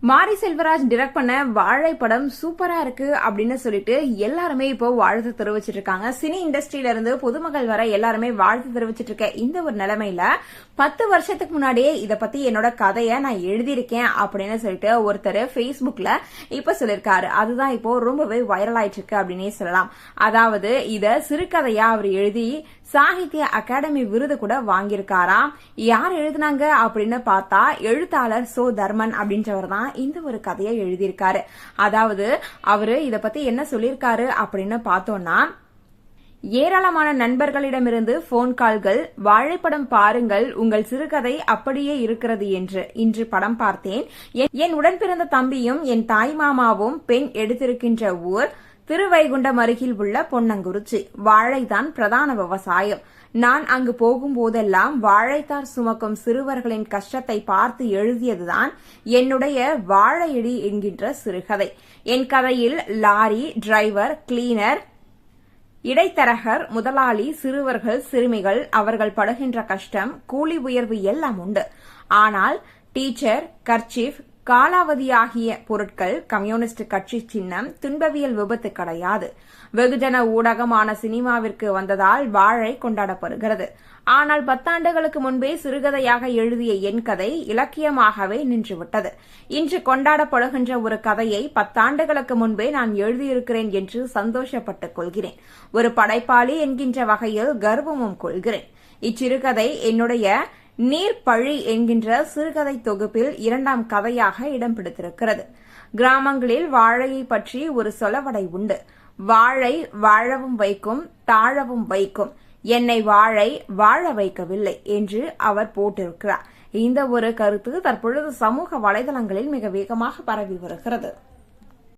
மாரி செல்வராஜ் டைரக்ட் பண்ண வாழை படம் சூப்பரா இருக்கு அப்படின்னு சொல்லிட்டு எல்லாருமே இப்போ வாழ்த்து தெரிவிச்சிட்டு இருக்காங்க. சினி இண்டஸ்ட்ரியில இருந்து பொதுமக்கள் வர எல்லாருமே வாழ்த்து தெரிவிச்சிட்டு இருக்க இந்த ஒரு நிலைமையில 10 வருஷத்துக்கு முன்னாடியே இத பத்தி என்னோட கதையை நான் எழுதியிருக்கேன் அப்படின்னு சொல்லிட்டு ஒருத்தர் Facebookல இப்ப சொல்லிருக்காரு. அதுதான் இப்போ ரொம்பவே வைரல் ஆயிட்டு இருக்கு அப்படின்னே சொல்லலாம். அதாவது இத சிறுகதையா அவர் எழுதி சாகித்ய அகாடமி விருது கூட வாங்கியிருக்காராம். யார் எழுதினாங்க அப்படின்னு பார்த்தா எழுத்தாளர் சோ தர்மன் அப்படின்றவர் தான் இந்த ஒரு கதையை எழுதியிருக்காரு. அதாவது அவரு இத பத்தி என்ன சொல்லியிருக்காரு அப்படின்னு பார்த்தோம்னா, ஏராளமான நண்பர்களிடமிருந்து போன் கால்கள், வாழைப்படம் பாருங்கள், உங்கள் சிறுகதை அப்படியே இருக்கிறது என்று. இன்று படம் பார்த்தேன். என் உடன் பிறந்த தம்பியும் என் தாய் மாமாவும் பெண் எடுத்திருக்கின்ற ஊர் திருவைகுண்டம் அருகில் உள்ள பொன்னங்குறிச்சி. வாழைதான் பிரதான விவசாயம். நான் அங்கு போகும்போதெல்லாம் வாழைத்தார் சுமக்கும் சிறுவர்களின் கஷ்டத்தை பார்த்து எழுதியதுதான் என்னுடைய வாழையடி என்கின்ற சிறுகதை. என் கதையில் லாரி டிரைவர், கிளீனர், இடைத்தரகர், முதலாளி, சிறுவர்கள், சிறுமிகள் அவர்கள் படுகின்ற கஷ்டம், கூலி உயர்வு எல்லாம் உண்டு. ஆனால் டீச்சர், கர்ச்சீஃப், காலாவதியாகிய பொருட்கள், கம்யூனிஸ்ட் கட்சி சின்னம், துன்பவியல் விபத்து கிடையாது. வெகுஜன ஊடகமான சினிமாவிற்கு வந்ததால் வாழை கொண்டாடப்படுகிறது. ஆனால் 10 ஆண்டுகளுக்கு முன்பே சிறுகதையாக எழுதிய என் கதை இலக்கியமாகவே நின்றுவிட்டது. இன்று கொண்டாடப்படுகின்ற ஒரு கதையை 10 ஆண்டுகளுக்கு முன்பே நான் எழுதியிருக்கிறேன் என்று சந்தோஷப்பட்டுக் கொள்கிறேன். ஒரு படைப்பாளி என்கின்ற வகையில் கர்வமும் கொள்கிறேன். இச்சிறுகதை என்னுடைய நீர் பழி என்கின்ற சிறுகதை தொகுப்பில் 2ஆம் கதையாக இடம் பிடித்திருக்கிறது. கிராமங்களில் வாழையை பற்றி ஒரு சொலவடை உண்டு. வாழை வாழவும் வைக்கும், தாழவும் வைக்கும். என்னை வாழை வாழ வைக்கவில்லை என்று அவர் போட்டிருக்கிறார். இந்த ஒரு கருத்து தற்பொழுது சமூக வலைதளங்களில் மிக வேகமாக பரவி வருகிறது.